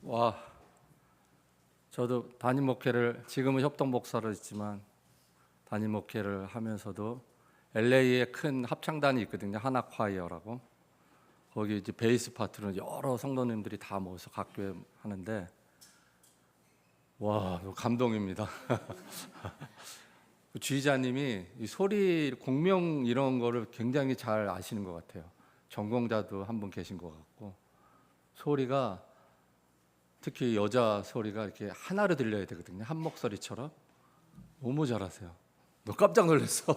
와, 저도 담임 목회를 지금은 협동 목사로 있지만 담임 목회를 하면서도 LA에 큰 합창단이 있거든요. 하나콰이어라고. 거기 이제 베이스 파트는 여러 성도님들이 다 모여서 각 교회 하는데 와, 감동입니다. 그 지휘자님이 이 소리 공명 이런 거를 굉장히 잘 아시는 것 같아요. 전공자도 한 분 계신 것 같고 소리가 특히 여자 소리가 이렇게 하나로 들려야 되거든요. 한 목소리처럼 너무 잘하세요. 너 깜짝 놀랐어.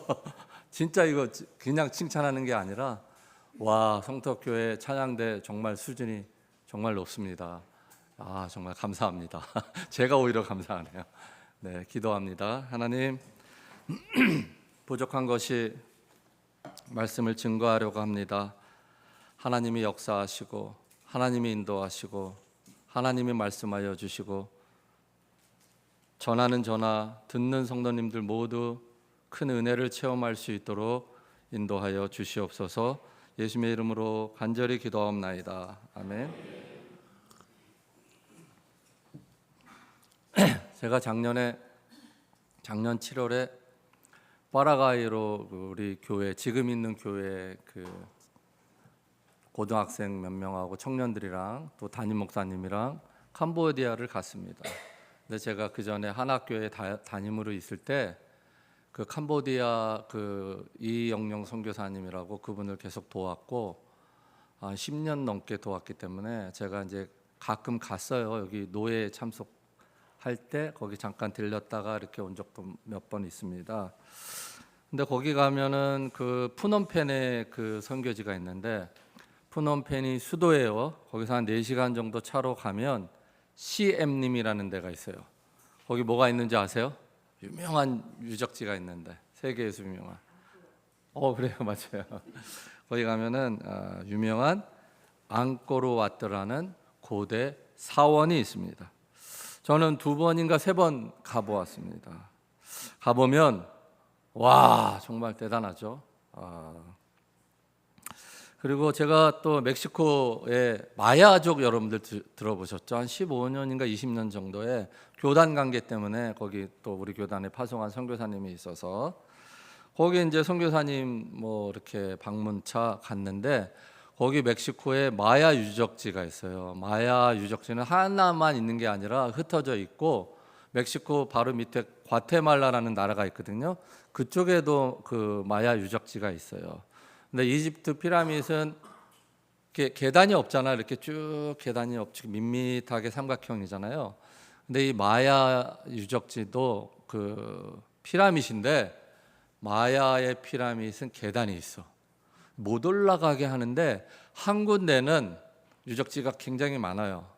진짜 이거 그냥 칭찬하는 게 아니라 와, 성덕교회 찬양대 정말 수준이 정말 높습니다. 아, 정말 감사합니다. 제가 오히려 감사하네요. 네, 기도합니다. 하나님, 부족한 것이 말씀을 증거하려고 합니다. 하나님이 역사하시고 하나님이 인도하시고 하나님이 말씀하여 주시고 전하는 전하 듣는 성도님들 모두 큰 은혜를 체험할 수 있도록 인도하여 주시옵소서. 예수님의 이름으로 간절히 기도하옵나이다. 아멘. 제가 작년 7월에 파라과이로 우리 교회 지금 있는 교회 그 고등학생 몇 명하고 청년들이랑 또 담임 목사님이랑 캄보디아를 갔습니다. 근데 제가 그 전에 한학교에 담임으로 있을 때 그 캄보디아 그 이영영 선교사님이라고 그분을 계속 도왔고 10년 넘게 도왔기 때문에 제가 이제 가끔 갔어요. 여기 노예 참석할 때 거기 잠깐 들렸다가 이렇게 온 적도 몇 번 있습니다. 근데 거기 가면은 그 푸놈펜에 그 선교지가 있는데 푸놈펜이 수도예요. 거기서 한 4시간 정도 차로 가면 시엠림이라는 데가 있어요. 거기 뭐가 있는지 아세요? 유명한 유적지가 있는데 세계에서 유명한. 그래요, 맞아요. 거기 가면은 유명한 앙코르와트라는 고대 사원이 있습니다. 저는 2번인가 3번 가보았습니다. 가보면 와, 정말 대단하죠. 그리고 제가 또 멕시코의 마야족 여러분들 들어보셨죠? 한 15년인가 20년 정도의 교단 관계 때문에 거기 또 우리 교단에 파송한 선교사님이 있어서 거기 이제 선교사님 뭐 이렇게 방문차 갔는데 거기 멕시코에 마야 유적지가 있어요. 마야 유적지는 하나만 있는 게 아니라 흩어져 있고 멕시코 바로 밑에 과테말라라는 나라가 있거든요. 그쪽에도 그 마야 유적지가 있어요. 근데 이집트 피라밋은 이렇게 계단이 없잖아요. 이렇게 쭉 계단이 없이 밋밋하게 삼각형이잖아요. 근데 이 마야 유적지도 그 피라밋인데 마야의 피라밋은 계단이 있어. 못 올라가게 하는데 한 군데는 유적지가 굉장히 많아요.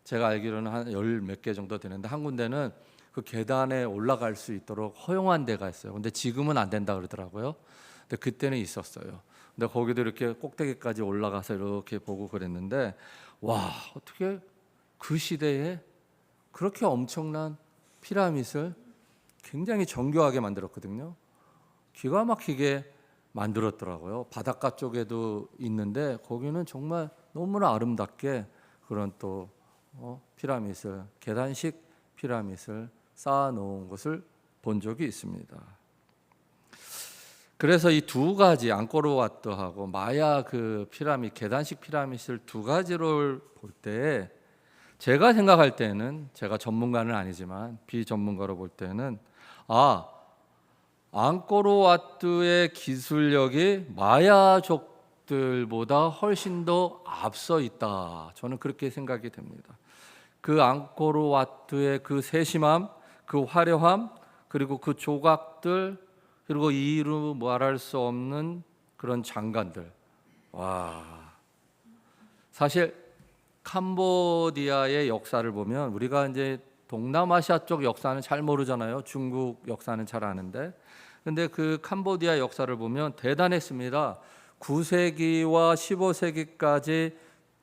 제가 알기로는 한 10몇 개 정도 되는데 한 군데는 그 계단에 올라갈 수 있도록 허용한 데가 있어요. 근데 지금은 안 된다 그러더라고요. 근데 그때는 있었어요. 근데 거기도 이렇게 꼭대기까지 올라가서 이렇게 보고 그랬는데 와, 어떻게 그 시대에 그렇게 엄청난 피라밋을 굉장히 정교하게 만들었거든요. 기가 막히게 만들었더라고요. 바닷가 쪽에도 있는데 거기는 정말 너무나 아름답게 그런 또 피라밋을 계단식 피라밋을 쌓아놓은 것을 본 적이 있습니다. 그래서 이 2가지 앙코르와트하고 마야 그 피라밋 계단식 피라밋을 2가지를 볼 때 제가 생각할 때는 제가 전문가는 아니지만 비전문가로 볼 때는 앙코르와트의 기술력이 마야족들보다 훨씬 더 앞서 있다. 저는 그렇게 생각이 됩니다. 그 앙코르와트의 그 세심함, 그 화려함, 그리고 그 조각들, 그리고 이루 말할 수 없는 그런 장관들. 와, 사실 캄보디아의 역사를 보면 우리가 이제 동남아시아 쪽 역사는 잘 모르잖아요. 중국 역사는 잘 아는데, 근데 그 캄보디아 역사를 보면 대단했습니다. 9세기와 15세기까지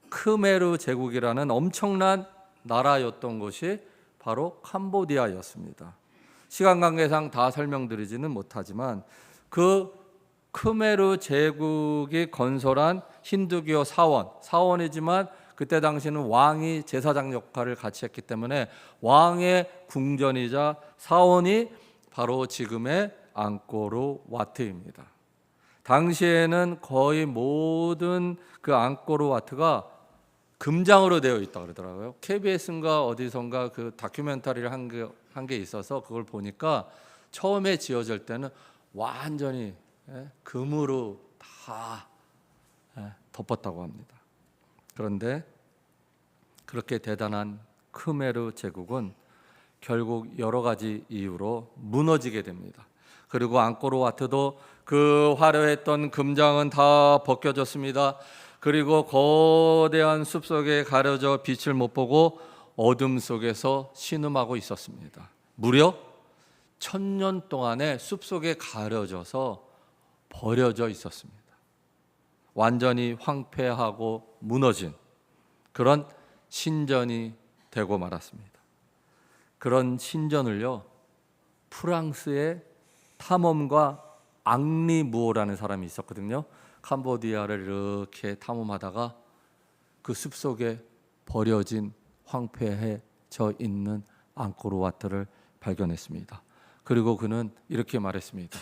크메르 제국이라는 엄청난 나라였던 것이 바로 캄보디아였습니다. 시간 관계상 다 설명드리지는 못하지만 그 크메르 제국이 건설한 힌두교 사원이지만 그때 당시는 왕이 제사장 역할을 같이 했기 때문에 왕의 궁전이자 사원이 바로 지금의 앙코르 와트입니다. 당시에는 거의 모든 그 앙코르 와트가 금장으로 되어 있다 그러더라고요. KBS인가 어디선가 그 다큐멘터리를 한 게 있어서 그걸 보니까 처음에 지어질 때는 완전히 금으로 다 덮었다고 합니다. 그런데 그렇게 대단한 크메르 제국은 결국 여러 가지 이유로 무너지게 됩니다. 그리고 앙코르 와트도 그 화려했던 금장은 다 벗겨졌습니다. 그리고 거대한 숲속에 가려져 빛을 못 보고 어둠 속에서 신음하고 있었습니다. 무려 1000년 동안에 숲속에 가려져서 버려져 있었습니다. 완전히 황폐하고 무너진 그런 신전이 되고 말았습니다. 그런 신전을요, 프랑스의 탐험가 앙리 무오라는 사람이 있었거든요. 캄보디아를 이렇게 탐험하다가 그 숲속에 버려진 황폐해져 있는 앙코르 와트를 발견했습니다. 그리고 그는 이렇게 말했습니다.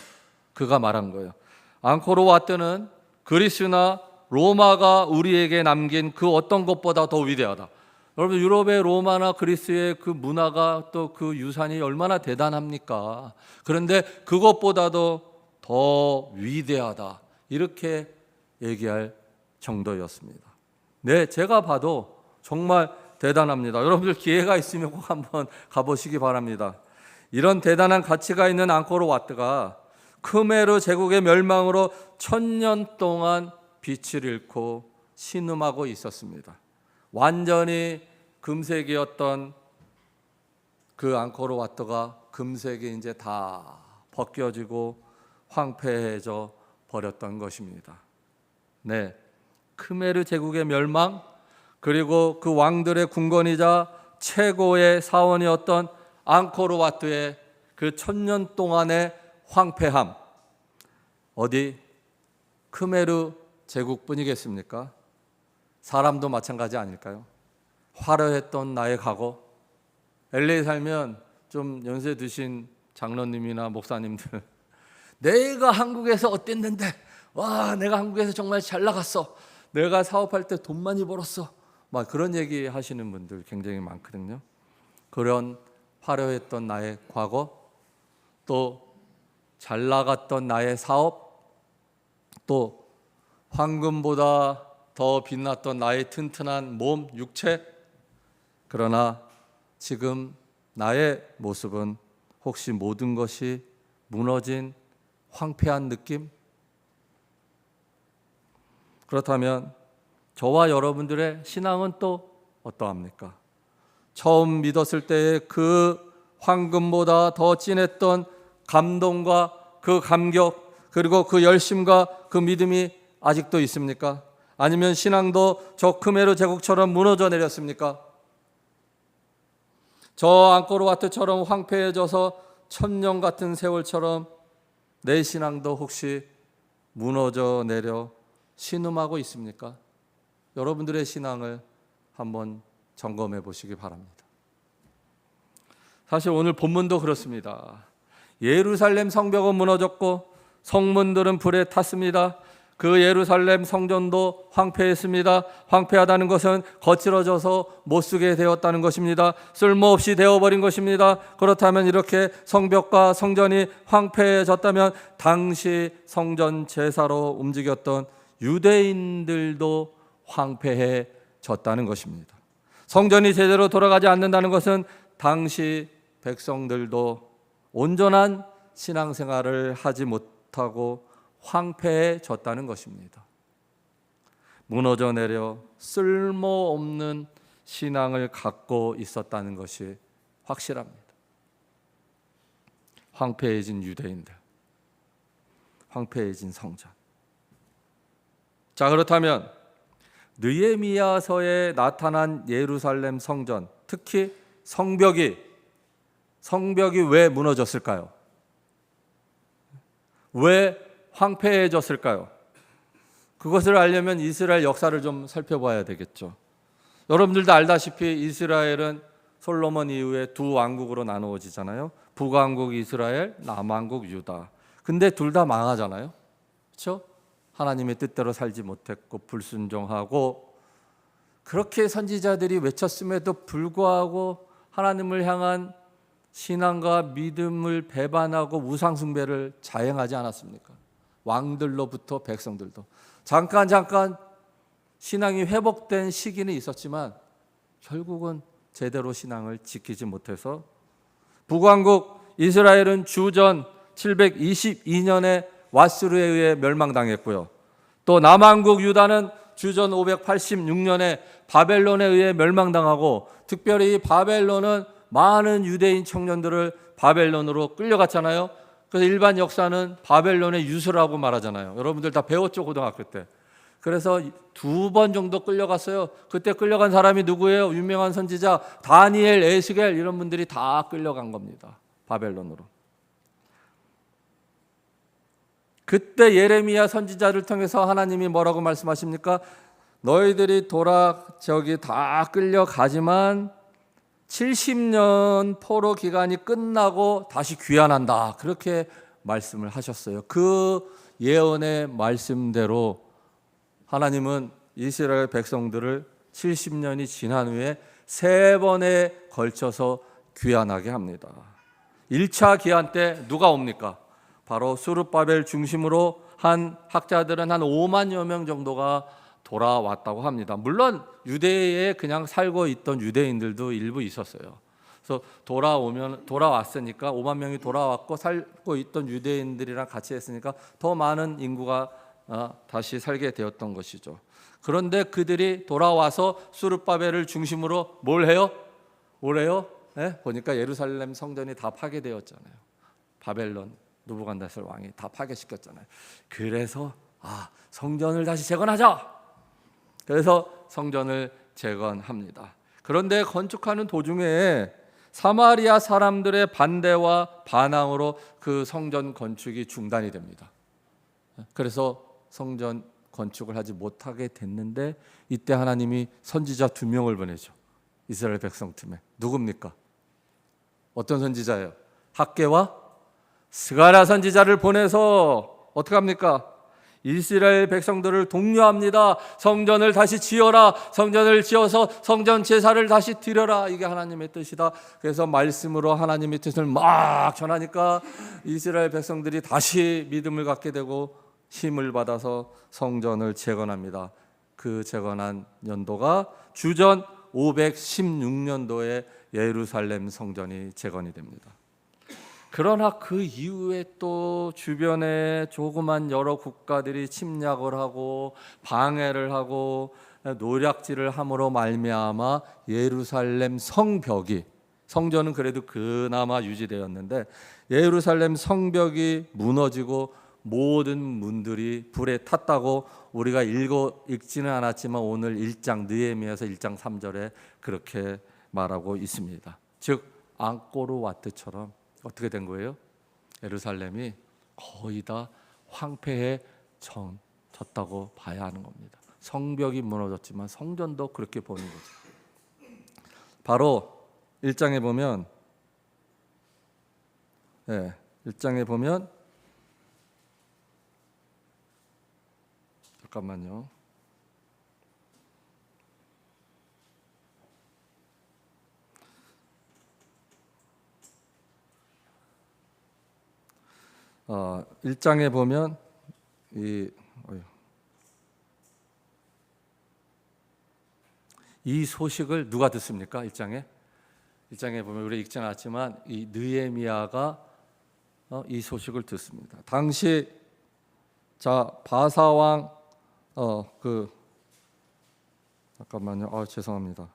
그가 말한 거예요. 앙코르 와트는 그리스나 로마가 우리에게 남긴 그 어떤 것보다 더 위대하다. 여러분, 유럽의 로마나 그리스의 그 문화가 또 그 유산이 얼마나 대단합니까? 그런데 그것보다도 더 위대하다, 이렇게 얘기할 정도였습니다. 네, 제가 봐도 정말 대단합니다. 여러분들 기회가 있으면 꼭 한번 가보시기 바랍니다. 이런 대단한 가치가 있는 앙코르 와트가 크메르 제국의 멸망으로 1000년 동안 빛을 잃고 신음하고 있었습니다. 완전히 금색이었던 그 앙코르 와트가 금색이 이제 다 벗겨지고 황폐해져 버렸던 것입니다. 네, 크메르 제국의 멸망, 그리고 그 왕들의 궁궐이자 최고의 사원이었던 앙코르 와트의 그 1000년 동안의 황폐함, 어디 크메르 제국뿐이겠습니까? 사람도 마찬가지 아닐까요? 화려했던 나의 과거, LA 살면 좀 연세 드신 장로님이나 목사님들, 내가 한국에서 어땠는데, 와, 내가 한국에서 정말 잘 나갔어, 내가 사업할 때 돈 많이 벌었어, 막 그런 얘기 하시는 분들 굉장히 많거든요. 그런 화려했던 나의 과거, 또 잘 나갔던 나의 사업, 또 황금보다 더 빛났던 나의 튼튼한 몸, 육체, 그러나 지금 나의 모습은 혹시 모든 것이 무너진 황폐한 느낌? 그렇다면 저와 여러분들의 신앙은 또 어떠합니까? 처음 믿었을 때의 그 황금보다 더 진했던 감동과 그 감격, 그리고 그 열심과 그 믿음이 아직도 있습니까? 아니면 신앙도 저 크메르 제국처럼 무너져 내렸습니까? 저 앙코르 와트처럼 황폐해져서 1000년 같은 세월처럼 내 신앙도 혹시 무너져 내려 신음하고 있습니까? 여러분들의 신앙을 한번 점검해 보시기 바랍니다. 사실 오늘 본문도 그렇습니다. 예루살렘 성벽은 무너졌고 성문들은 불에 탔습니다. 그 예루살렘 성전도 황폐했습니다. 황폐하다는 것은 거칠어져서 못쓰게 되었다는 것입니다. 쓸모없이 되어버린 것입니다. 그렇다면 이렇게 성벽과 성전이 황폐해졌다면 당시 성전 제사로 움직였던 유대인들도 황폐해졌다는 것입니다. 성전이 제대로 돌아가지 않는다는 것은 당시 백성들도 온전한 신앙생활을 하지 못하고 황폐해졌다는 것입니다. 무너져 내려 쓸모없는 신앙을 갖고 있었다는 것이 확실합니다. 황폐해진 유대인들, 황폐해진 성전. 자, 그렇다면 느헤미야서에 나타난 예루살렘 성전, 특히 성벽이 왜 무너졌을까요? 왜 황폐해졌을까요? 그것을 알려면 이스라엘 역사를 좀 살펴봐야 되겠죠. 여러분들도 알다시피 이스라엘은 솔로몬 이후에 두 왕국으로 나누어지잖아요. 북왕국 이스라엘, 남왕국 유다. 근데 둘 다 망하잖아요. 그렇죠? 하나님의 뜻대로 살지 못했고 불순종하고, 그렇게 선지자들이 외쳤음에도 불구하고 하나님을 향한 신앙과 믿음을 배반하고 우상 숭배를 자행하지 않았습니까? 왕들로부터 백성들도. 잠깐 신앙이 회복된 시기는 있었지만 결국은 제대로 신앙을 지키지 못해서 북왕국 이스라엘은 주전 722년에 왓수르에 의해 멸망당했고요. 또 남왕국 유다는 주전 586년에 바벨론에 의해 멸망당하고, 특별히 바벨론은 많은 유대인 청년들을 바벨론으로 끌려갔잖아요. 그래서 일반 역사는 바벨론의 유수라고 말하잖아요. 여러분들 다 배웠죠, 고등학교 때. 그래서 2번 정도 끌려갔어요. 그때 끌려간 사람이 누구예요? 유명한 선지자 다니엘, 에스겔 이런 분들이 다 끌려간 겁니다, 바벨론으로. 그때 예레미야 선지자를 통해서 하나님이 뭐라고 말씀하십니까? 너희들이 다 끌려가지만 70년 포로 기간이 끝나고 다시 귀환한다, 그렇게 말씀을 하셨어요. 그 예언의 말씀대로 하나님은 이스라엘 백성들을 70년이 지난 후에 3번에 걸쳐서 귀환하게 합니다. 1차 귀환 때 누가 옵니까? 바로 수르바벨 중심으로 한 학자들은 한 5만여 명 정도가 돌아왔다고 합니다. 물론 유대에 그냥 살고 있던 유대인들도 일부 있었어요. 그래서 돌아왔으니까 5만 명이 돌아왔고, 살고 있던 유대인들이랑 같이 했으니까 더 많은 인구가 다시 살게 되었던 것이죠. 그런데 그들이 돌아와서 수르바벨을 중심으로 뭘 해요? 보니까 예루살렘 성전이 다 파괴되었잖아요. 바벨론 느부갓네살 왕이 다 파괴시켰잖아요. 그래서 성전을 다시 재건하자. 그래서 성전을 재건합니다. 그런데 건축하는 도중에 사마리아 사람들의 반대와 반항으로 그 성전 건축이 중단이 됩니다. 그래서 성전 건축을 하지 못하게 됐는데, 이때 하나님이 선지자 2명을 보내죠. 이스라엘 백성 틈에. 누굽니까? 어떤 선지자예요? 학개와 스가랴 선지자를 보내서 어떻게 합니까? 이스라엘 백성들을 독려합니다. 성전을 다시 지어라. 성전을 지어서 성전 제사를 다시 드려라. 이게 하나님의 뜻이다. 그래서 말씀으로 하나님의 뜻을 막 전하니까 이스라엘 백성들이 다시 믿음을 갖게 되고 힘을 받아서 성전을 재건합니다. 그 재건한 연도가 주전 516년도에 예루살렘 성전이 재건이 됩니다. 그러나 그 이후에 또 주변에 조그만 여러 국가들이 침략을 하고 방해를 하고 노략질을 함으로 말미암아 예루살렘 성벽이, 성전은 그래도 그나마 유지되었는데 예루살렘 성벽이 무너지고 모든 문들이 불에 탔다고 우리가 읽지는 않았지만 오늘 1장 느헤미야서 1장 3절에 그렇게 말하고 있습니다. 즉 앙코르 와트처럼 어떻게 된 거예요? 예루살렘이 거의 다 황폐해졌다고 봐야 하는 겁니다. 성벽이 무너졌지만 성전도 그렇게 보는 거죠. 바로 1장에 보면 1장에 보면 잠깐만요. 어, 1장에 보면 이 소식을 누가 듣습니까? 1장에 보면 우리 읽지 않았지만 이 느헤미야가 이 소식을 듣습니다. 당시 바사 왕 잠깐만요. 죄송합니다.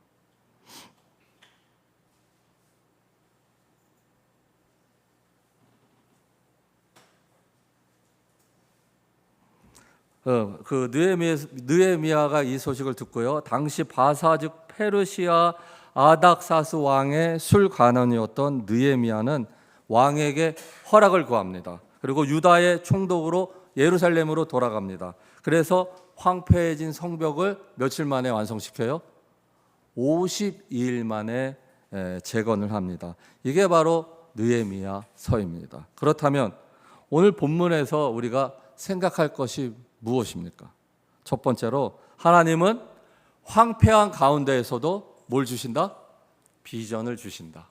그 느헤미야가 이 소식을 듣고요. 당시 바사 즉 페르시아 아닥사스 왕의 술관원이었던 느헤미야는 왕에게 허락을 구합니다. 그리고 유다의 총독으로 예루살렘으로 돌아갑니다. 그래서 황폐해진 성벽을 며칠 만에 완성시켜요? 52일 만에 재건을 합니다. 이게 바로 느헤미야서입니다. 그렇다면 오늘 본문에서 우리가 생각할 것이 무엇입니까? 첫 번째로 하나님은 황폐한 가운데에서도 뭘 주신다? 비전을 주신다.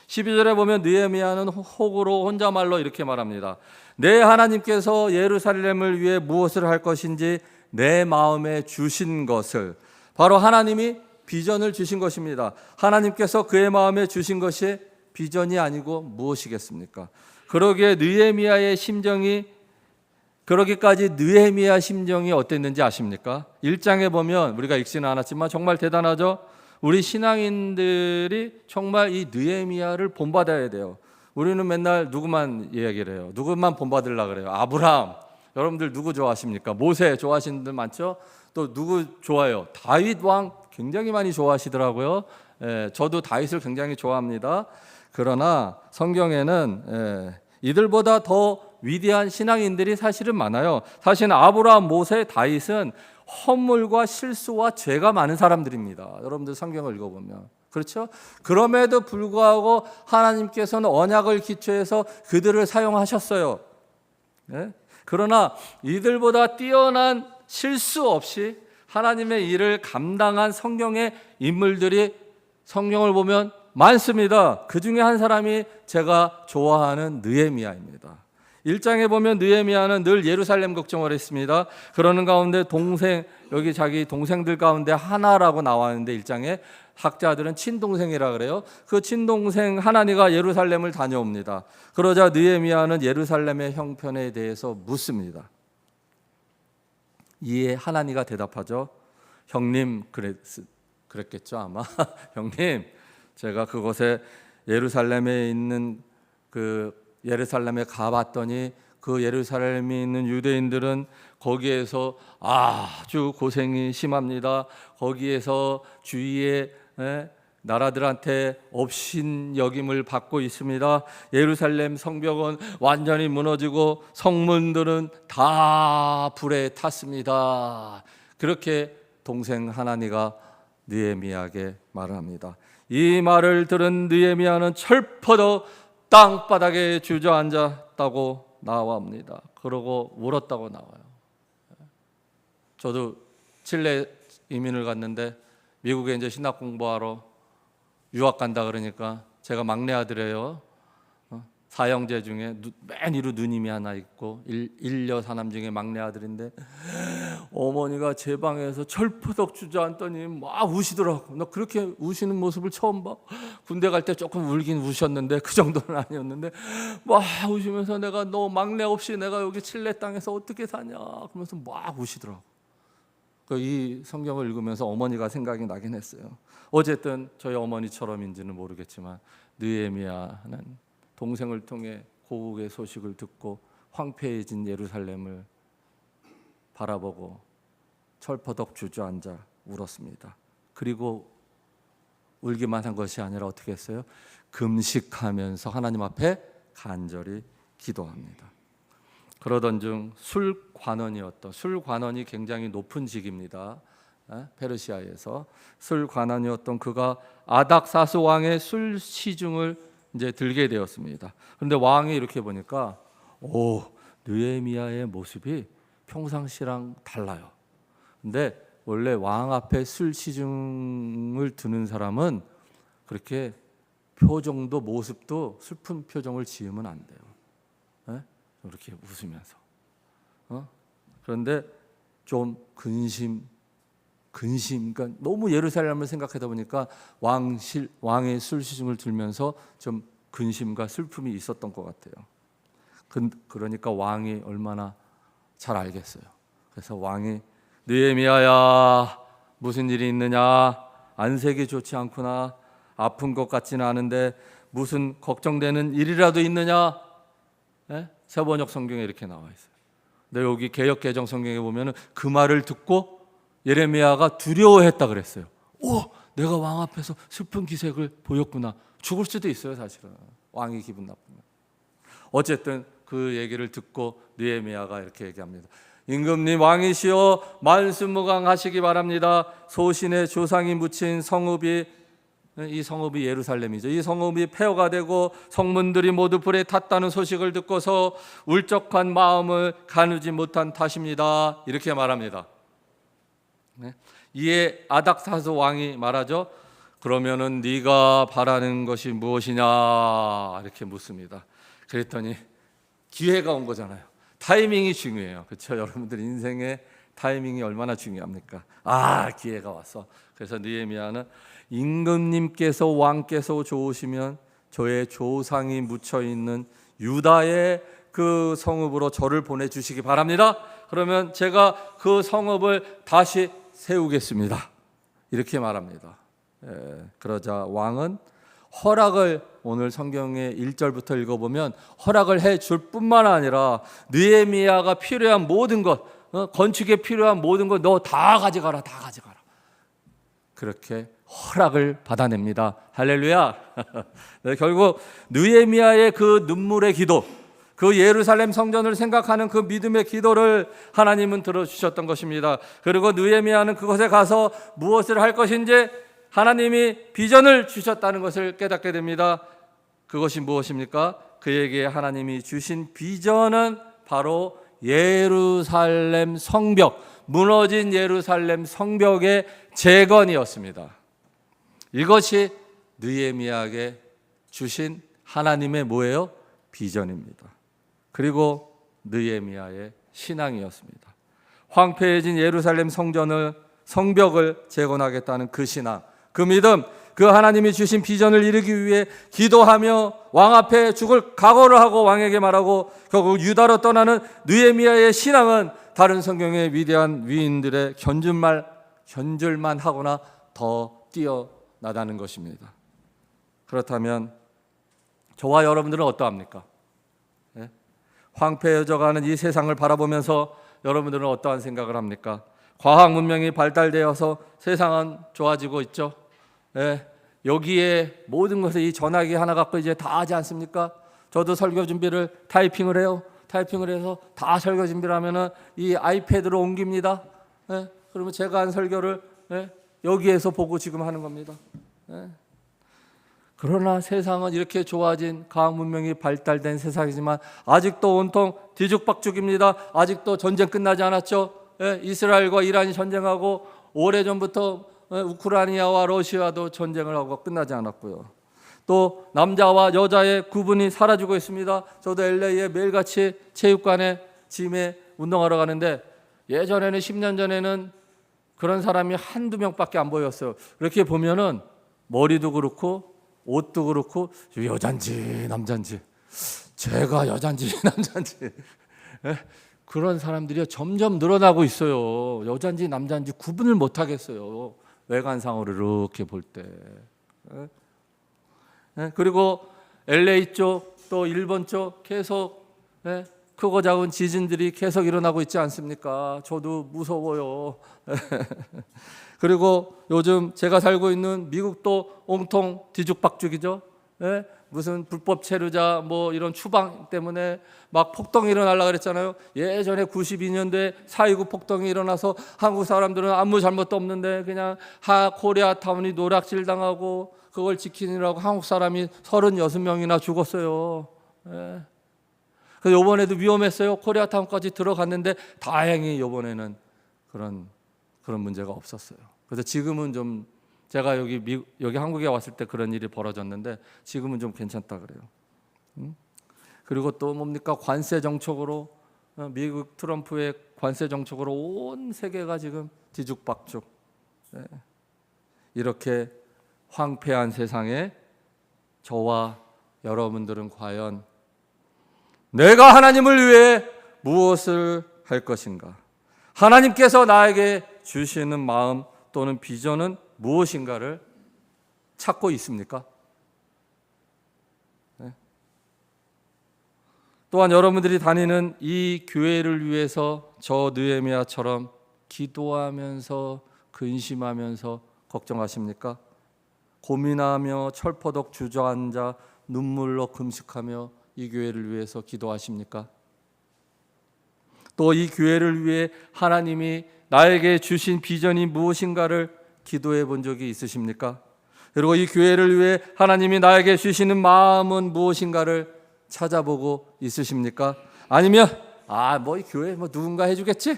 12절에 보면 느헤미야는 혹으로 혼자말로 이렇게 말합니다. 내 하나님께서 예루살렘을 위해 무엇을 할 것인지 내 마음에 주신 것을, 바로 하나님이 비전을 주신 것입니다. 하나님께서 그의 마음에 주신 것이 비전이 아니고 무엇이겠습니까? 그러기에 느헤미야의 심정이, 그러기까지 느헤미야 심정이 어땠는지 아십니까? 1장에 보면 우리가 읽지는 않았지만 정말 대단하죠. 우리 신앙인들이 정말 이 느헤미야를 본받아야 돼요. 우리는 맨날 누구만 이야기를 해요? 누구만 본받으려고 그래요? 아브라함. 여러분들 누구 좋아하십니까? 모세 좋아하시는 분들 많죠? 또 누구 좋아해요? 다윗 왕 굉장히 많이 좋아하시더라고요. 저도 다윗을 굉장히 좋아합니다. 그러나 성경에는 이들보다 더 위대한 신앙인들이 사실은 많아요. 사실은 아브라함, 모세, 다윗은 허물과 실수와 죄가 많은 사람들입니다. 여러분들 성경을 읽어보면 그렇죠? 그럼에도 불구하고 하나님께서는 언약을 기초해서 그들을 사용하셨어요. 그러나 이들보다 뛰어난 실수 없이 하나님의 일을 감당한 성경의 인물들이 성경을 보면 많습니다. 그 중에 한 사람이 제가 좋아하는 느헤미야입니다. 1장에 보면 느헤미야는 늘 예루살렘 걱정을 했습니다. 그러는 가운데 여기 자기 동생들 가운데 하나라고 나왔는데 1장에 학자들은 친동생이라 그래요. 그 친동생 하나니가 예루살렘을 다녀옵니다. 그러자 느헤미야는 예루살렘의 형편에 대해서 묻습니다. 이에 하나니가 대답하죠. 형님, 그랬겠죠 아마. 형님, 제가 그곳에 예루살렘에 있는 예루살렘에 가봤더니 그 예루살렘에 있는 유대인들은 거기에서 아주 고생이 심합니다. 거기에서 주위에 나라들한테 업신여김을 받고 있습니다. 예루살렘 성벽은 완전히 무너지고 성문들은 다 불에 탔습니다. 그렇게 동생 하나니가 느헤미야에게 말을 합니다. 이 말을 들은 느헤미야는 철퍼덕 땅바닥에 주저앉았다고 나옵니다. 그러고 울었다고 나와요. 저도 칠레 이민을 갔는데 미국에 이제 신학 공부하러 유학 간다 그러니까 제가 막내 아들이에요. 사형제 중에 맨 위로 누님이 하나 있고 일녀 사남 중에 막내 아들인데 어머니가 제 방에서 철푸덕 주저앉더니 막 우시더라고. 나 그렇게 우시는 모습을 처음 봐. 군대 갈 때 조금 울긴 우셨는데 그 정도는 아니었는데 막 우시면서 내가 너 막내 없이 내가 여기 칠레 땅에서 어떻게 사냐 그러면서 막 우시더라고. 이 성경을 읽으면서 어머니가 생각이 나긴 했어요. 어쨌든 저희 어머니처럼인지는 모르겠지만 느헤미야는 동생을 통해 고국의 소식을 듣고 황폐해진 예루살렘을 바라보고 철퍼덕 주저앉아 울었습니다. 그리고 울기만 한 것이 아니라 어떻게 했어요? 금식하면서 하나님 앞에 간절히 기도합니다. 그러던 중 술관원이 굉장히 높은 직입니다. 페르시아에서 술관원이었던 그가 아닥사스 왕의 술 시중을 이제 들게 되었습니다. 그런데 왕이 이렇게 보니까 느헤미야의 모습이 평상시랑 달라요. 근데 원래 왕 앞에 술 시중을 드는 사람은 그렇게 표정도 모습도 슬픈 표정을 지으면 안 돼요. 이렇게 웃으면서. 그런데 좀 근심, 그러니까 너무 예루살렘을 생각하다 보니까 왕의 술 시중을 들면서 좀 근심과 슬픔이 있었던 것 같아요. 그러니까 왕이 얼마나 잘 알겠어요. 그래서 왕이 느헤미야야 무슨 일이 있느냐? 안색이 좋지 않구나. 아픈 것 같지는 않은데 무슨 걱정되는 일이라도 있느냐? 세번역 성경에 이렇게 나와 있어요. 근데 여기 개역 개정 성경에 보면은 그 말을 듣고 예레미야가 두려워했다 그랬어요. 내가 왕 앞에서 슬픈 기색을 보였구나. 죽을 수도 있어요, 사실은. 왕이 기분 나쁘면. 어쨌든 그 얘기를 듣고 느헤미야가 이렇게 얘기합니다. 임금님 왕이시여 만수무강하시기 바랍니다. 소신의 조상이 묻힌 성읍이, 이 성읍이 예루살렘이죠. 이 성읍이 폐허가 되고 성문들이 모두 불에 탔다는 소식을 듣고서 울적한 마음을 가누지 못한 탓입니다. 이렇게 말합니다. 이에 아닥사스 왕이 말하죠. 그러면은 네가 바라는 것이 무엇이냐 이렇게 묻습니다. 그랬더니 기회가 온 거잖아요. 타이밍이 중요해요. 그렇죠? 여러분들 인생에 타이밍이 얼마나 중요합니까? 기회가 왔어. 그래서 느헤미야는 임금님께서 왕께서 좋으시면 저의 조상이 묻혀 있는 유다의 그 성읍으로 저를 보내주시기 바랍니다. 그러면 제가 그 성읍을 다시 세우겠습니다. 이렇게 말합니다. 그러자 왕은 허락을, 오늘 성경의 1절부터 읽어보면 허락을 해줄 뿐만 아니라 느헤미야가 필요한 모든 것, 건축에 필요한 모든 것 너 다 가져가라, 다 가져가라. 그렇게 허락을 받아냅니다. 할렐루야. 결국 느헤미야의 그 눈물의 기도, 그 예루살렘 성전을 생각하는 그 믿음의 기도를 하나님은 들어주셨던 것입니다. 그리고 느헤미야는 그곳에 가서 무엇을 할 것인지 하나님이 비전을 주셨다는 것을 깨닫게 됩니다. 그것이 무엇입니까? 그에게 하나님이 주신 비전은 바로 예루살렘 성벽, 무너진 예루살렘 성벽의 재건이었습니다. 이것이 느헤미야에게 주신 하나님의 뭐예요? 비전입니다. 그리고 느헤미야의 신앙이었습니다. 황폐해진 예루살렘 성벽을 재건하겠다는 그 신앙, 그 믿음, 그 하나님이 주신 비전을 이루기 위해 기도하며 왕 앞에 죽을 각오를 하고 왕에게 말하고 결국 유다로 떠나는 느헤미야의 신앙은 다른 성경의 위대한 위인들의 견줄만 하거나 더 뛰어나다는 것입니다. 그렇다면 저와 여러분들은 어떠합니까? 황폐해져가는 이 세상을 바라보면서 여러분들은 어떠한 생각을 합니까? 과학 문명이 발달되어서 세상은 좋아지고 있죠. 여기에 모든 것을 이 전화기 하나 갖고 이제 다 하지 않습니까? 저도 설교 준비를 타이핑을 해요. 타이핑을 해서 다 설교 준비를 하면은 이 아이패드로 옮깁니다. 그러면 제가 한 설교를 여기에서 보고 지금 하는 겁니다. 그러나 세상은 이렇게 좋아진 과학 문명이 발달된 세상이지만 아직도 온통 뒤죽박죽입니다. 아직도 전쟁 끝나지 않았죠. 이스라엘과 이란이 전쟁하고 오래전부터 우크라이나와 러시아도 전쟁을 하고 끝나지 않았고요. 또 남자와 여자의 구분이 사라지고 있습니다. 저도 LA에 매일같이 체육관에 짐에 운동하러 가는데 예전에는 10년 전에는 그런 사람이 한두 명밖에 안 보였어요. 이렇게 보면은 머리도 그렇고 옷도 그렇고 여잔지 남잔지, 제가 여잔지 남잔지 그런 사람들이 점점 늘어나고 있어요. 여잔지 남잔지 구분을 못 하겠어요. 외관상으로 이렇게 볼 때. 그리고 LA 쪽 또 일본 쪽 계속 크고 작은 지진들이 계속 일어나고 있지 않습니까? 저도 무서워요. 그리고 요즘 제가 살고 있는 미국도 온통 뒤죽박죽이죠. 무슨 불법 체류자 뭐 이런 추방 때문에 막 폭동이 일어나려고 그랬잖아요. 예전에 92년도에 4.29 폭동이 일어나서 한국 사람들은 아무 잘못도 없는데 그냥 코리아타운이 노략질 당하고 그걸 지키느라고 한국 사람이 36명이나 죽었어요. 그래서 이번에도 위험했어요. 코리아타운까지 들어갔는데 다행히 이번에는 그런 문제가 없었어요. 그래서 지금은 좀 제가 여기 한국에 왔을 때 그런 일이 벌어졌는데 지금은 좀 괜찮다 그래요. 그리고 또 뭡니까? 관세 정책으로 미국 트럼프의 관세 정책으로 온 세계가 지금 뒤죽박죽. 이렇게 황폐한 세상에 저와 여러분들은 과연 내가 하나님을 위해 무엇을 할 것인가? 하나님께서 나에게 주시는 마음 또는 비전은 무엇인가를 찾고 있습니까? 또한 여러분들이 다니는 이 교회를 위해서 저 느헤미야처럼 기도하면서 근심하면서 걱정하십니까? 고민하며 철퍼덕 주저앉아 눈물로 금식하며 이 교회를 위해서 기도하십니까? 또 이 교회를 위해 하나님이 나에게 주신 비전이 무엇인가를 기도해 본 적이 있으십니까? 그리고 이 교회를 위해 하나님이 나에게 주시는 마음은 무엇인가를 찾아보고 있으십니까? 아니면 뭐 이 교회 누군가 해주겠지?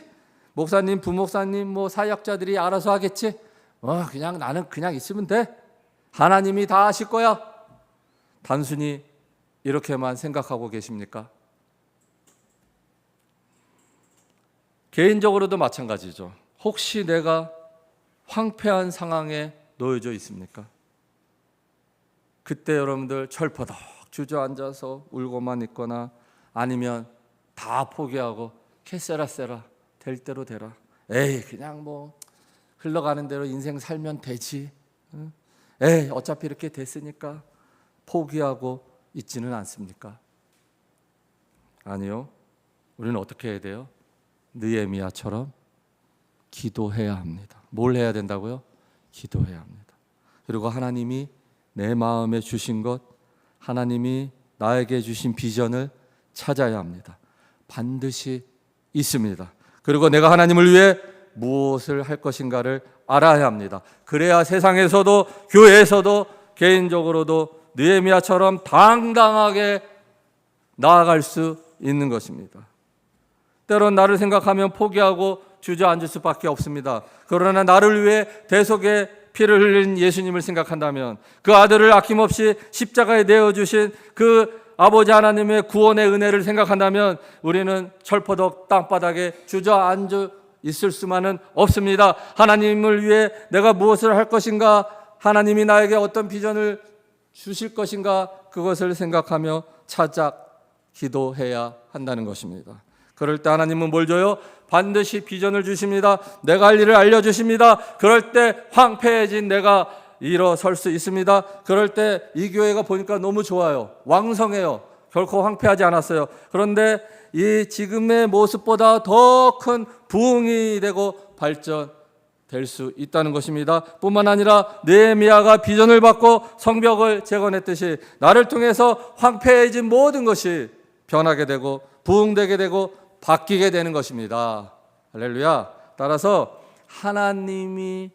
목사님, 부목사님, 사역자들이 알아서 하겠지? 그냥 나는 그냥 있으면 돼. 하나님이 다 하실 거야. 단순히 이렇게만 생각하고 계십니까? 개인적으로도 마찬가지죠. 혹시 내가 황폐한 상황에 놓여져 있습니까? 그때 여러분들 철퍼덕 주저앉아서 울고만 있거나 아니면 다 포기하고 캐세라세라 될 대로 되라. 에이 그냥 흘러가는 대로 인생 살면 되지. 에이 어차피 이렇게 됐으니까 포기하고 있지는 않습니까? 아니요. 우리는 어떻게 해야 돼요? 느헤미야처럼 기도해야 합니다. 뭘 해야 된다고요? 기도해야 합니다. 그리고 하나님이 내 마음에 주신 것, 하나님이 나에게 주신 비전을 찾아야 합니다. 반드시 있습니다. 그리고 내가 하나님을 위해 무엇을 할 것인가를 알아야 합니다. 그래야 세상에서도 교회에서도 개인적으로도 느헤미야처럼 당당하게 나아갈 수 있는 것입니다. 때론 나를 생각하면 포기하고 주저앉을 수밖에 없습니다. 그러나 나를 위해 대속의 피를 흘린 예수님을 생각한다면, 그 아들을 아낌없이 십자가에 내어주신 그 아버지 하나님의 구원의 은혜를 생각한다면 우리는 철퍼덕 땅바닥에 주저앉아 있을 수만은 없습니다. 하나님을 위해 내가 무엇을 할 것인가, 하나님이 나에게 어떤 비전을 주실 것인가, 그것을 생각하며 찾아 기도해야 한다는 것입니다. 그럴 때 하나님은 뭘 줘요? 반드시 비전을 주십니다. 내가 할 일을 알려주십니다. 그럴 때 황폐해진 내가 일어설 수 있습니다. 그럴 때 이 교회가 보니까 너무 좋아요. 왕성해요. 결코 황폐하지 않았어요. 그런데 이 지금의 모습보다 더 큰 부흥이 되고 발전될 수 있다는 것입니다. 뿐만 아니라 느헤미야가 비전을 받고 성벽을 재건했듯이 나를 통해서 황폐해진 모든 것이 변하게 되고 부흥되게 되고 바뀌게 되는 것입니다. 할렐루야. 따라서 하나님이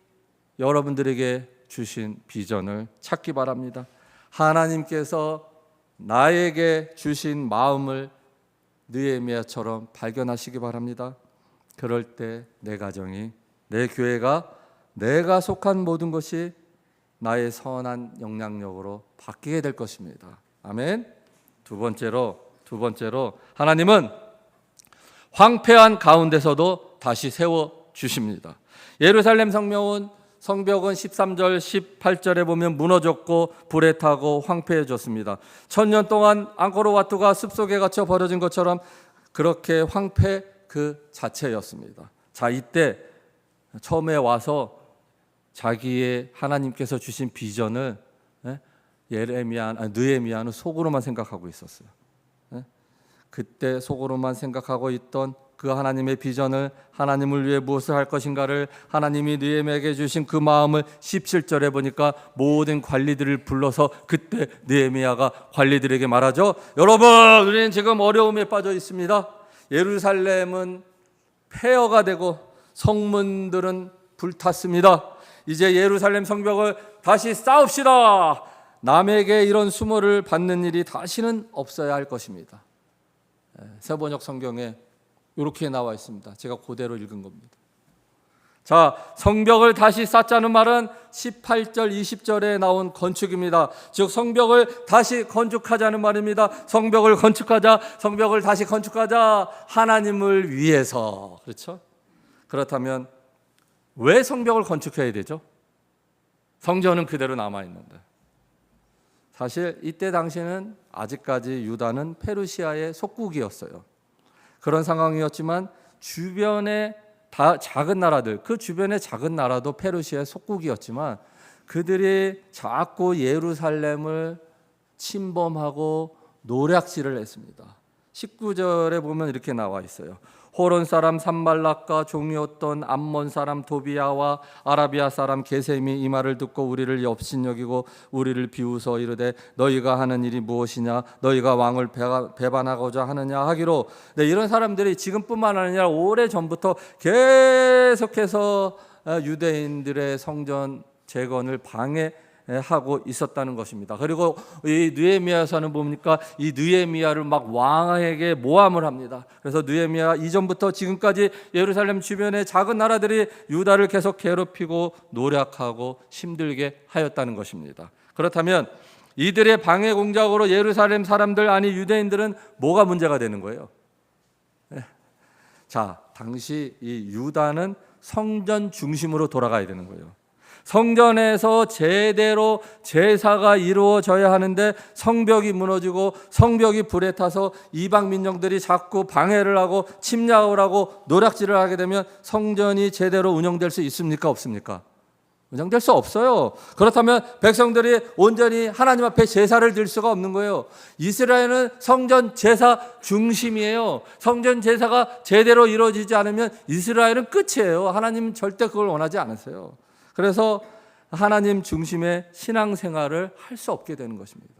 여러분들에게 주신 비전을 찾기 바랍니다. 하나님께서 나에게 주신 마음을 느헤미야처럼 발견하시기 바랍니다. 그럴 때 내 가정이, 내 교회가, 내가 속한 모든 것이 나의 선한 영향력으로 바뀌게 될 것입니다. 아멘. 두 번째로 하나님은 황폐한 가운데서도 다시 세워 주십니다. 예루살렘 성벽은 13절 18절에 보면 무너졌고 불에 타고 황폐해졌습니다. 1000년 동안 앙코르와트가 습속에 갇혀 버려진 것처럼 그렇게 황폐 그 자체였습니다. 자, 이때 처음에 와서 자기의 하나님께서 주신 비전을 느헤미야는 속으로만 생각하고 있었어요. 그때 속으로만 생각하고 있던 그 하나님의 비전을, 하나님을 위해 무엇을 할 것인가를 하나님이 느헤미야에게 주신 그 마음을 17절에 보니까 모든 관리들을 불러서 그때 느헤미야가 관리들에게 말하죠. 여러분, 우리는 지금 어려움에 빠져 있습니다. 예루살렘은 폐허가 되고 성문들은 불탔습니다. 이제 예루살렘 성벽을 다시 쌓읍시다. 남에게 이런 수모를 받는 일이 다시는 없어야 할 것입니다. 세번역 성경에 이렇게 나와 있습니다. 제가 그대로 읽은 겁니다. 자, 성벽을 다시 쌓자는 말은 18절 20절에 나온 건축입니다. 즉 성벽을 다시 건축하자는 말입니다. 성벽을 건축하자, 성벽을 다시 건축하자, 하나님을 위해서. 그렇죠? 그렇다면 왜 성벽을 건축해야 되죠? 성전은 그대로 남아 있는데. 사실 이때 당시는 아직까지 유다는 페르시아의 속국이었어요. 그런 상황이었지만 주변의 작은 나라들, 그 주변의 작은 나라도 페르시아의 속국이었지만 그들이 자꾸 예루살렘을 침범하고 노략질을 했습니다. 19절에 보면 이렇게 나와 있어요. 호론 사람 산발락과 종이었던 암몬 사람 도비야와 아라비아 사람 게셈이 이 말을 듣고 우리를 업신여기고 우리를 비웃어 이르되 너희가 하는 일이 무엇이냐, 너희가 왕을 배반하고자 하느냐 하기로. 네, 이런 사람들이 지금뿐만 아니라 오래전부터 계속해서 유대인들의 성전 재건을 방해하고 있었다는 것입니다. 그리고 이 느헤미야서는 뭡니까? 이 느헤미야를 막 왕에게 모함을 합니다. 그래서 느헤미야 이전부터 지금까지 예루살렘 주변의 작은 나라들이 유다를 계속 괴롭히고 노력하고 힘들게 하였다는 것입니다. 그렇다면 이들의 방해 공작으로 예루살렘 사람들, 아니 유대인들은 뭐가 문제가 되는 거예요? 자, 당시 이 유다는 성전 중심으로 돌아가야 되는 거예요. 성전에서 제대로 제사가 이루어져야 하는데 성벽이 무너지고 성벽이 불에 타서 이방 민족들이 자꾸 방해를 하고 침략을 하고 노략질을 하게 되면 성전이 제대로 운영될 수 있습니까? 없습니까? 운영될 수 없어요. 그렇다면 백성들이 온전히 하나님 앞에 제사를 드릴 수가 없는 거예요. 이스라엘은 성전 제사 중심이에요. 성전 제사가 제대로 이루어지지 않으면 이스라엘은 끝이에요. 하나님은 절대 그걸 원하지 않으세요. 그래서 하나님 중심의 신앙생활을 할 수 없게 되는 것입니다.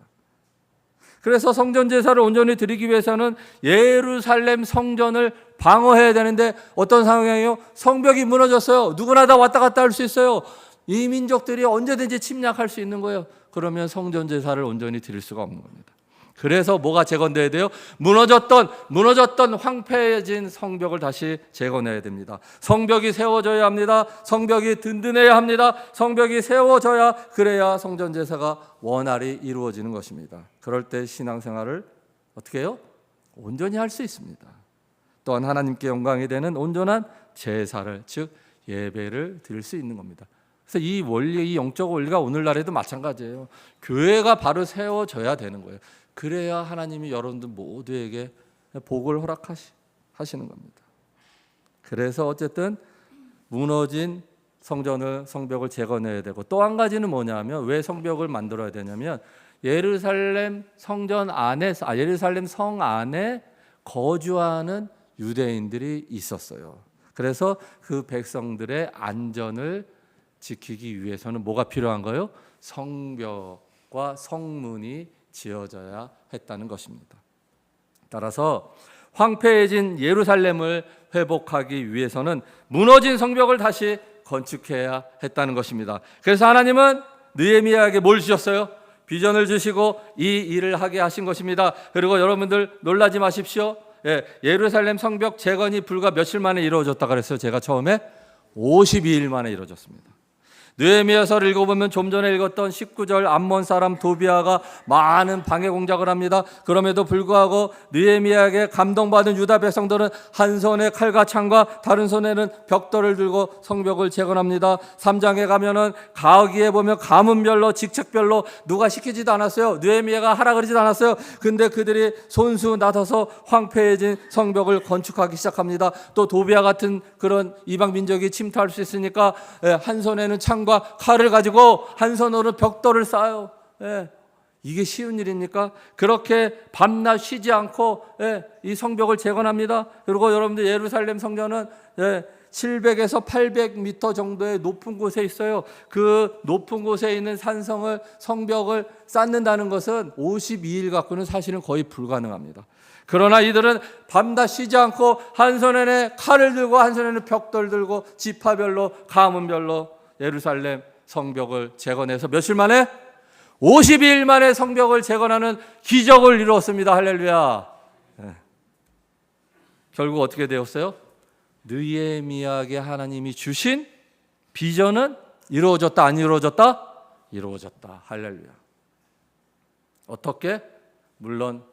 그래서 성전 제사를 온전히 드리기 위해서는 예루살렘 성전을 방어해야 되는데 어떤 상황이에요? 성벽이 무너졌어요. 누구나 다 왔다 갔다 할 수 있어요. 이 민족들이 언제든지 침략할 수 있는 거예요. 그러면 성전 제사를 온전히 드릴 수가 없는 겁니다. 그래서 뭐가 재건돼야 돼요? 무너졌던 황폐해진 성벽을 다시 재건해야 됩니다. 성벽이 세워져야 합니다. 성벽이 든든해야 합니다. 성벽이 세워져야, 그래야 성전 제사가 원활히 이루어지는 것입니다. 그럴 때 신앙생활을 어떻게 해요? 온전히 할 수 있습니다. 또한 하나님께 영광이 되는 온전한 제사를, 즉 예배를 드릴 수 있는 겁니다. 그래서 이 원리, 이 영적 원리가 오늘날에도 마찬가지예요. 교회가 바로 세워져야 되는 거예요. 그래야 하나님이 여러분들 모두에게 복을 허락하시는 겁니다. 그래서 어쨌든 무너진 성벽을 재건해야 되고, 또 한 가지는 뭐냐면, 왜 성벽을 만들어야 되냐면 예루살렘 성전 안에서, 예루살렘 성 안에 거주하는 유대인들이 있었어요. 그래서 그 백성들의 안전을 지키기 위해서는 뭐가 필요한 거예요? 성벽과 성문이 지어져야 했다는 것입니다. 따라서 황폐해진 예루살렘을 회복하기 위해서는 무너진 성벽을 다시 건축해야 했다는 것입니다. 그래서 하나님은 느헤미야에게 뭘 주셨어요? 비전을 주시고 이 일을 하게 하신 것입니다. 그리고 여러분들 놀라지 마십시오. 예루살렘 성벽 재건이 불과 며칠 만에 이루어졌다 그랬어요. 제가 처음에 52일 만에 이루어졌습니다. 느헤미야서를 읽어보면 좀 전에 읽었던 19절 암몬 사람 도비야가 많은 방해 공작을 합니다. 그럼에도 불구하고 느헤미야에게 감동받은 유다 백성들은 한 손에 칼과 창과 다른 손에는 벽돌을 들고 성벽을 재건합니다. 3장에 가면은 가기에 보면 가문별로 직책별로 누가 시키지도 않았어요. 느헤미야가 하라 그러지도 않았어요. 근데 그들이 손수 나서서 황폐해진 성벽을 건축하기 시작합니다. 또 도비야 같은 그런 이방 민족이 침투할 수 있으니까 한 손에는 창과 칼을 가지고 한 손으로 벽돌을 쌓아요. 이게 쉬운 일입니까? 그렇게 밤낮 쉬지 않고 이 성벽을 재건합니다. 그리고 여러분들 예루살렘 성전은 700에서 800m 정도의 높은 곳에 있어요. 그 높은 곳에 있는 성벽을 쌓는다는 것은 52일 갖고는 사실은 거의 불가능합니다. 그러나 이들은 밤낮 쉬지 않고 한 손에는 칼을 들고 한 손에는 벽돌 들고 지파별로 가문별로 예루살렘 성벽을 재건해서 며칠 만에? 52일 만에 성벽을 재건하는 기적을 이루었습니다. 할렐루야. 결국 어떻게 되었어요? 느헤미야에게 하나님이 주신 비전은 이루어졌다, 안 이루어졌다? 이루어졌다. 할렐루야. 어떻게? 물론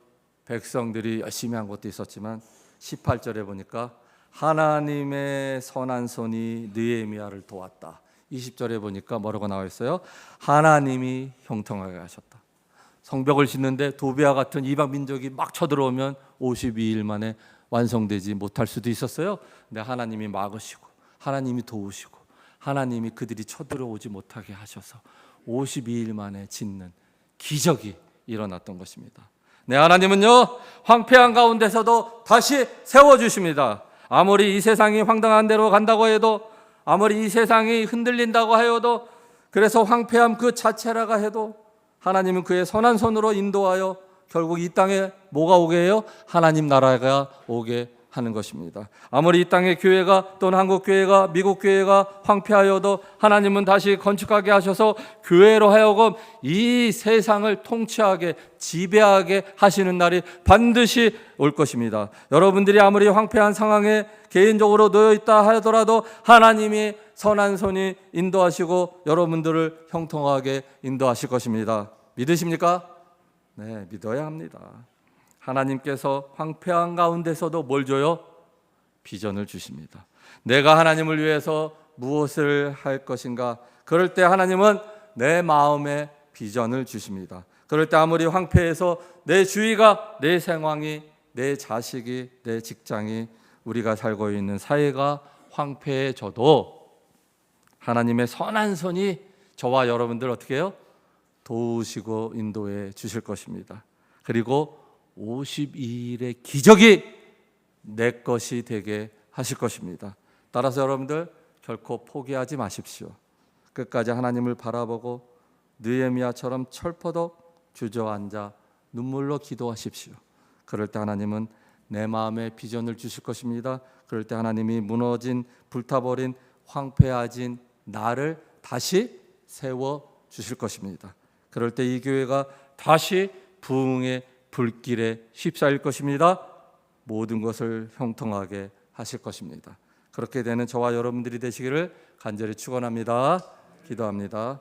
백성들이 열심히 한 것도 있었지만 18절에 보니까 하나님의 선한 손이 느헤미야를 도왔다. 20절에 보니까 뭐라고 나와 있어요? 하나님이 형통하게 하셨다. 성벽을 짓는데 도비야 같은 이방 민족이 막 쳐들어오면 52일 만에 완성되지 못할 수도 있었어요. 근데 하나님이 막으시고 하나님이 도우시고 하나님이 그들이 쳐들어오지 못하게 하셔서 52일 만에 짓는 기적이 일어났던 것입니다. 네, 하나님은요 황폐한 가운데서도 다시 세워주십니다. 아무리 이 세상이 황당한 대로 간다고 해도, 아무리 이 세상이 흔들린다고 하여도, 그래서 황폐함 그 자체라가 해도 하나님은 그의 선한 손으로 인도하여 결국 이 땅에 뭐가 오게 해요? 하나님 나라가 오게 하는 것입니다. 아무리 이 땅의 교회가 또는 한국 교회가 미국 교회가 황폐하여도 하나님은 다시 건축하게 하셔서 교회로 하여금 이 세상을 통치하게 지배하게 하시는 날이 반드시 올 것입니다. 여러분들이 아무리 황폐한 상황에 개인적으로 놓여 있다 하더라도 하나님이 선한 손이 인도하시고 여러분들을 형통하게 인도하실 것입니다. 믿으십니까? 네, 믿어야 합니다. 하나님께서 황폐한 가운데서도 뭘 줘요? 비전을 주십니다. 내가 하나님을 위해서 무엇을 할 것인가? 그럴 때 하나님은 내 마음에 비전을 주십니다. 그럴 때 아무리 황폐해서 내 주위가, 내 상황이, 내 자식이, 내 직장이, 우리가 살고 있는 사회가 황폐해져도 하나님의 선한 손이 저와 여러분들 어떻게 해요? 도우시고 인도해 주실 것입니다. 그리고 52일의 기적이 내 것이 되게 하실 것입니다. 따라서 여러분들 결코 포기하지 마십시오. 끝까지 하나님을 바라보고 느헤미야처럼 철퍼덕 주저앉아 눈물로 기도하십시오. 그럴 때 하나님은 내 마음에 비전을 주실 것입니다. 그럴 때 하나님이 무너진, 불타버린, 황폐해진 나를 다시 세워 주실 것입니다. 그럴 때 이 교회가 다시 부흥의 불길에 휩싸일 것입니다. 모든 것을 형통하게 하실 것입니다. 그렇게 되는 저와 여러분들이 되시기를 간절히 축원합니다. 기도합니다.